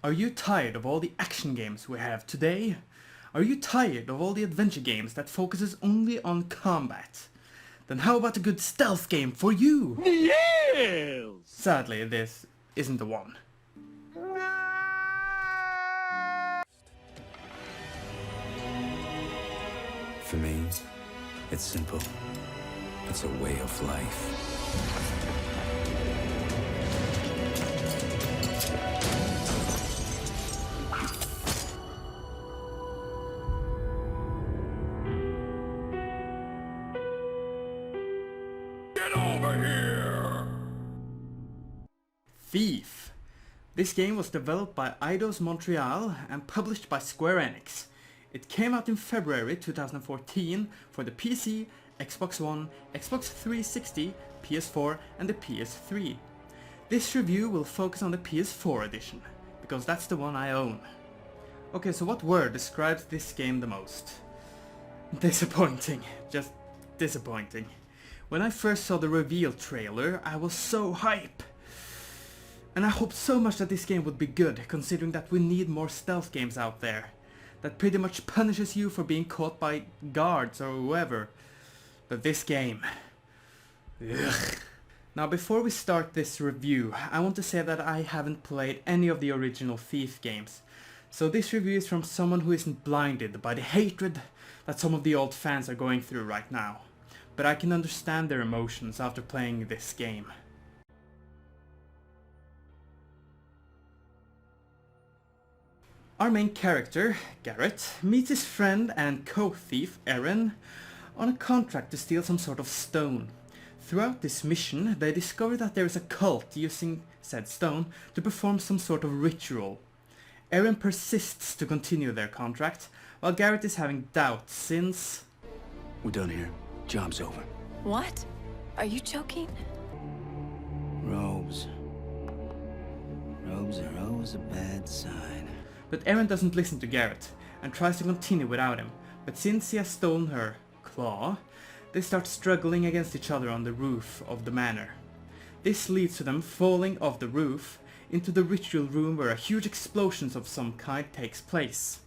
Are you tired of all the action games we have today? Are you tired of all the adventure games that focuses only on combat? Then how about a good stealth game for you? Yes! Sadly, this isn't the one. For me, it's simple. It's a way of life. Get over here! Thief. This game was developed by Eidos Montreal and published by Square Enix. It came out in February 2014 for the PC, Xbox One, Xbox 360, PS4 and the PS3. This review will focus on the PS4 edition, because that's the one I own. Okay, so what word describes this game the most? Disappointing. Just disappointing. When I first saw the reveal trailer, I was so hype! And I hoped so much that this game would be good, considering that we need more stealth games out there. That pretty much punishes you for being caught by guards or whoever. But this game... ugh. Now before we start this review, I want to say that I haven't played any of the original Thief games. So this review is from someone who isn't blinded by the hatred that some of the old fans are going through right now. But I can understand their emotions after playing this game. Our main character, Garrett, meets his friend and co-thief, Aaron, on a contract to steal some sort of stone. Throughout this mission, they discover that there is a cult using said stone to perform some sort of ritual. Aaron persists to continue their contract, while Garrett is having doubts since... We're done here. Job's over. What? Are you joking? Robes. Robes are always a bad sign. But Aaron doesn't listen to Garrett and tries to continue without him, but since he has stolen her claw, they start struggling against each other on the roof of the manor. This leads to them falling off the roof into the ritual room where a huge explosion of some kind takes place.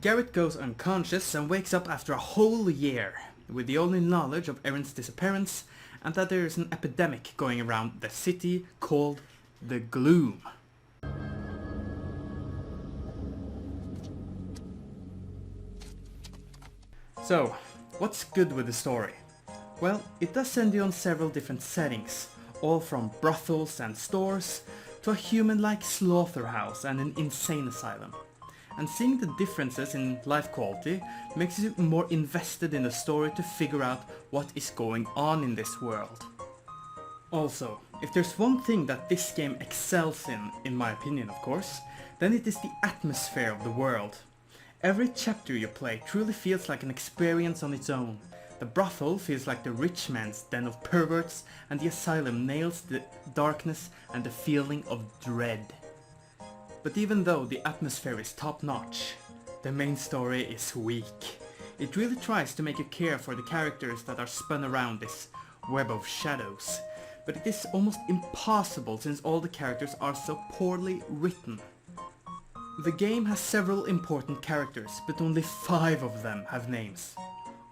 Garrett goes unconscious and wakes up after a whole year, with the only knowledge of Aaron's disappearance and that there is an epidemic going around the city called the Gloom. So, what's good with the story? Well, it does send you on several different settings, all from brothels and stores to a human-like slaughterhouse and an insane asylum. And seeing the differences in life quality makes you more invested in the story to figure out what is going on in this world. Also, if there's one thing that this game excels in my opinion of course, then it is the atmosphere of the world. Every chapter you play truly feels like an experience on its own. The brothel feels like the rich man's den of perverts, and the asylum nails the darkness and the feeling of dread. But even though the atmosphere is top-notch, the main story is weak. It really tries to make you care for the characters that are spun around this web of shadows. But it is almost impossible since all the characters are so poorly written. The game has several important characters, but only 5 of them have names.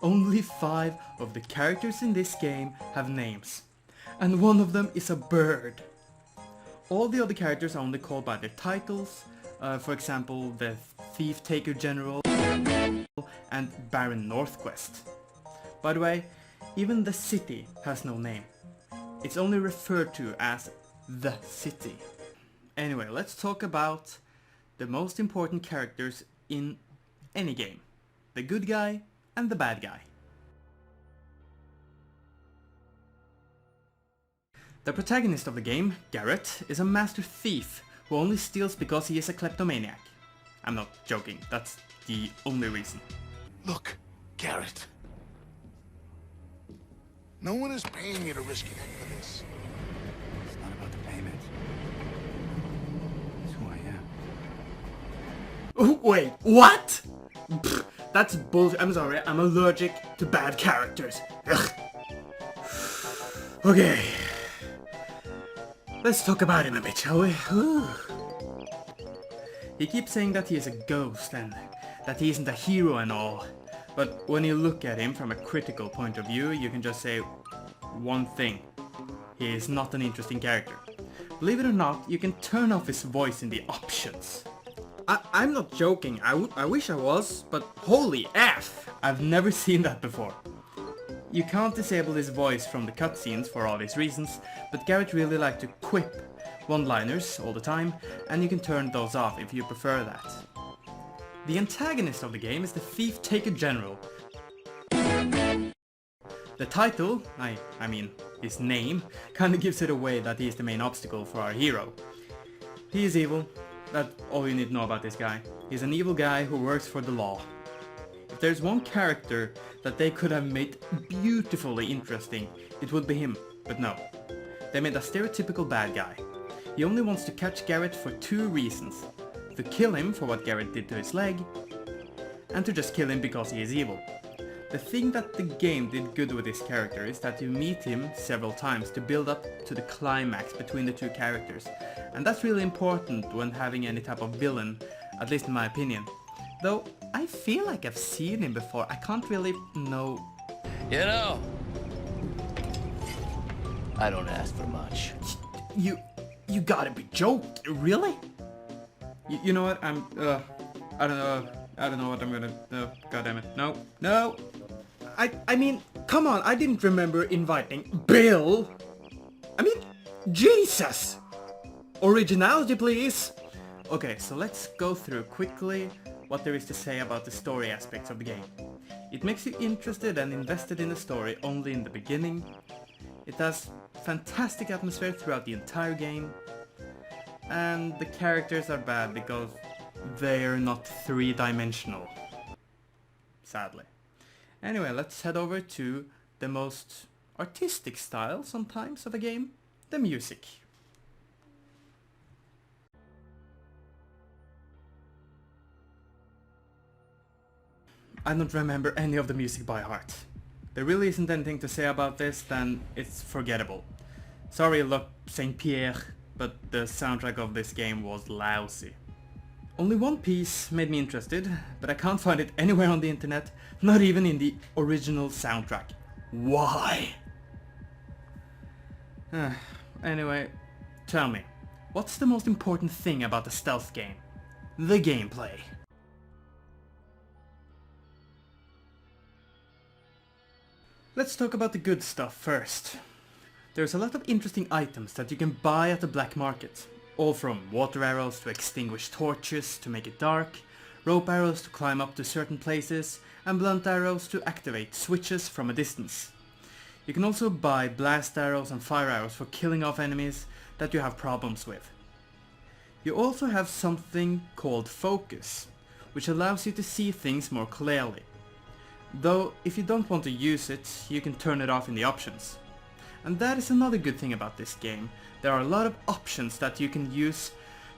Only 5 of the characters in this game have names. And one of them is a bird. All the other characters are only called by their titles, for example the Thief Taker General and Baron Northquest. By the way, even the city has no name. It's only referred to as the city. Anyway, let's talk about the most important characters in any game. The good guy and the bad guy. The protagonist of the game, Garrett, is a master thief who only steals because he is a kleptomaniac. I'm not joking, that's the only reason. Look, Garrett. No one is paying you to risk your neck for this. It's not about the payment. It's who I am. Wait, what? Pfft, that's bullshit. I'm sorry, I'm allergic to bad characters. Ugh. Okay. Let's talk about him a bit, shall we? Ooh. He keeps saying that he is a ghost and that he isn't a hero and all. But when you look at him from a critical point of view, you can just say one thing. He is not an interesting character. Believe it or not, you can turn off his voice in the options. I'm not joking, I wish I was, but holy F! I've never seen that before. You can't disable his voice from the cutscenes for obvious reasons, but Garrett really likes to quip one-liners all the time, and you can turn those off if you prefer that. The antagonist of the game is the Thief-Taker General. The title, I mean his name, kinda gives it away that he is the main obstacle for our hero. He is evil, that's all you need to know about this guy. He's an evil guy who works for the law. If there's one character that they could have made beautifully interesting, it would be him, but no. They made a stereotypical bad guy. He only wants to catch Garrett for two reasons. To kill him for what Garrett did to his leg, and to just kill him because he is evil. The thing that the game did good with this character is that you meet him several times to build up to the climax between the two characters, and that's really important when having any type of villain, at least in my opinion. Though, I feel like I've seen him before, I can't really know... You know, I don't ask for much. You gotta be joking, really? You know what, I don't know what I'm gonna... God damn it, no! I mean, come on, I didn't remember inviting Bill! I mean, Jesus! Originality, please! Okay, so let's go through quickly what there is to say about the story aspects of the game. It makes you interested and invested in the story only in the beginning. It has fantastic atmosphere throughout the entire game. And the characters are bad because they're not three-dimensional. Sadly. Anyway, let's head over to the most artistic style sometimes of a game, the music. I don't remember any of the music by heart. There really isn't anything to say about this, then it's forgettable. Sorry, look, Saint Pierre, but the soundtrack of this game was lousy. Only one piece made me interested, but I can't find it anywhere on the internet, not even in the original soundtrack. Why? Anyway, tell me, what's the most important thing about a stealth game? The gameplay. Let's talk about the good stuff first. There's a lot of interesting items that you can buy at the black market. All from water arrows to extinguish torches to make it dark, rope arrows to climb up to certain places, and blunt arrows to activate switches from a distance. You can also buy blast arrows and fire arrows for killing off enemies that you have problems with. You also have something called focus, which allows you to see things more clearly. Though, if you don't want to use it, you can turn it off in the options. And that is another good thing about this game. There are a lot of options that you can use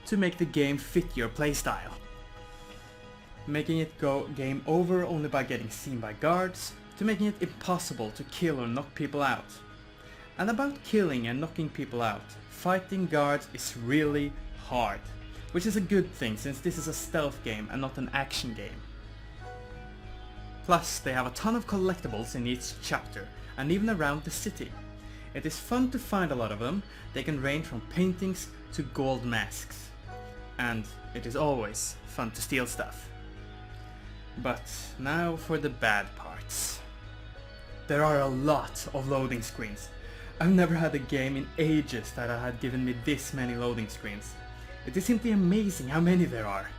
to make the game fit your playstyle. Making it go game over only by getting seen by guards, to making it impossible to kill or knock people out. And about killing and knocking people out, fighting guards is really hard, which is a good thing since this is a stealth game and not an action game. Plus, they have a ton of collectibles in each chapter, and even around the city. It is fun to find a lot of them. They can range from paintings to gold masks. And it is always fun to steal stuff. But now for the bad parts. There are a lot of loading screens. I've never had a game in ages that had given me this many loading screens. It is simply amazing how many there are.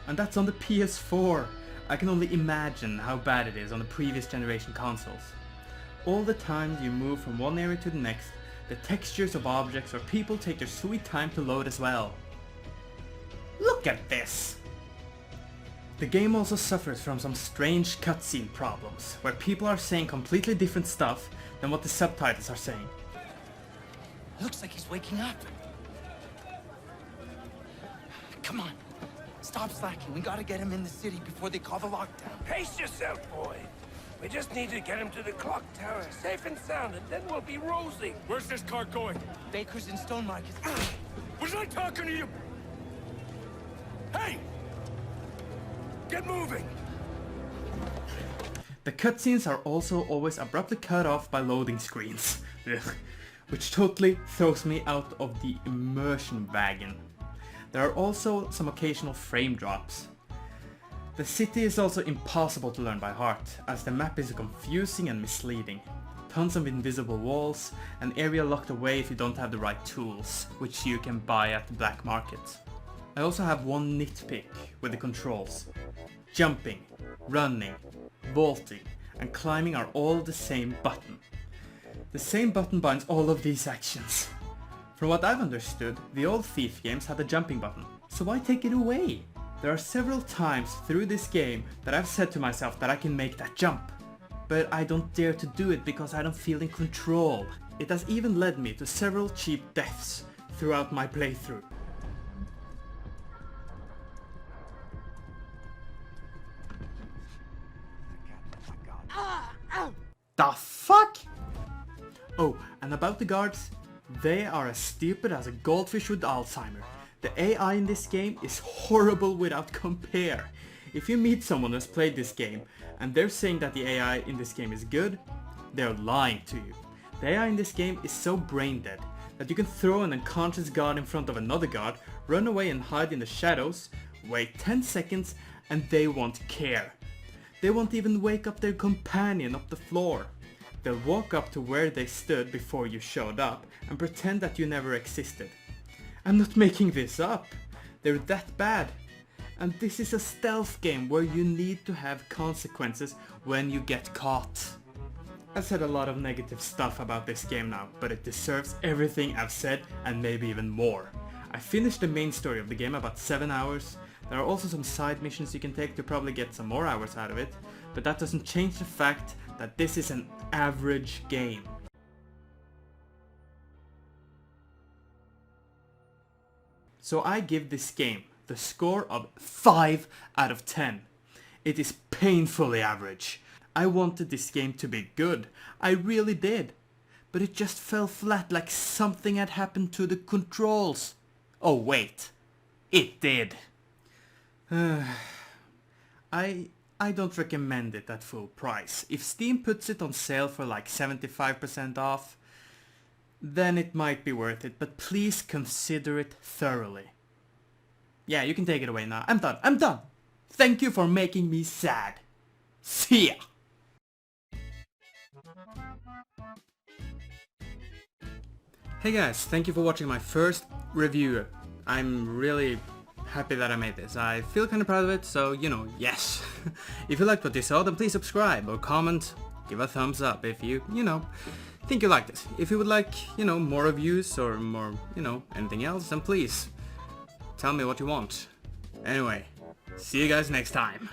And that's on the PS4. I can only imagine how bad it is on the previous generation consoles. All the time you move from one area to the next, the textures of objects or people take their sweet time to load as well. Look at this! The game also suffers from some strange cutscene problems, where people are saying completely different stuff than what the subtitles are saying. Looks like he's waking up. Come on. Stop slacking. We gotta get him in the city before they call the lockdown. Pace yourself, boy. We just need to get him to the clock tower, safe and sound, and then we'll be rosy. Where's this car going? Baker's in Stone Market. Was I talking to you? Hey! Get moving! The cutscenes are also always abruptly cut off by loading screens, which totally throws me out of the immersion wagon. There are also some occasional frame drops. The city is also impossible to learn by heart, as the map is confusing and misleading. Tons of invisible walls, an area locked away if you don't have the right tools, which you can buy at the black market. I also have one nitpick with the controls. Jumping, running, vaulting, and climbing are all the same button. The same button binds all of these actions. From what I've understood, the old Thief games had a jumping button, so why take it away? There are several times through this game that I've said to myself that I can make that jump, but I don't dare to do it because I don't feel in control. It has even led me to several cheap deaths throughout my playthrough. The fuck? Oh, and about the guards, they are as stupid as a goldfish with Alzheimer. The AI in this game is horrible without compare. If you meet someone who's played this game and they're saying that the AI in this game is good, they're lying to you. The AI in this game is so brain dead that you can throw an unconscious guard in front of another guard, run away and hide in the shadows, wait 10 seconds and they won't care. They won't even wake up their companion up the floor. They'll walk up to where they stood before you showed up and pretend that you never existed. I'm not making this up. They're that bad. And this is a stealth game where you need to have consequences when you get caught. I've said a lot of negative stuff about this game now, but it deserves everything I've said and maybe even more. I finished the main story of the game about 7 hours. There are also some side missions you can take to probably get some more hours out of it, but that doesn't change the fact that this is an average game. So I give this game the score of 5 out of 10. It is painfully average. I wanted this game to be good, I really did, but it just fell flat like something had happened to the controls. Oh wait, it did. I don't recommend it at full price. If Steam puts it on sale for like 75% off, then it might be worth it, but please consider it thoroughly. Yeah, you can take it away now. I'm done. Thank you for making me sad. See ya! Hey guys, thank you for watching my first review. I'm really happy that I made this. I feel kind of proud of it, so yes. If you liked what you saw, then please subscribe or comment, give a thumbs up if you think you liked it. If you would like, more reviews or more, anything else, then please tell me what you want. Anyway, see you guys next time.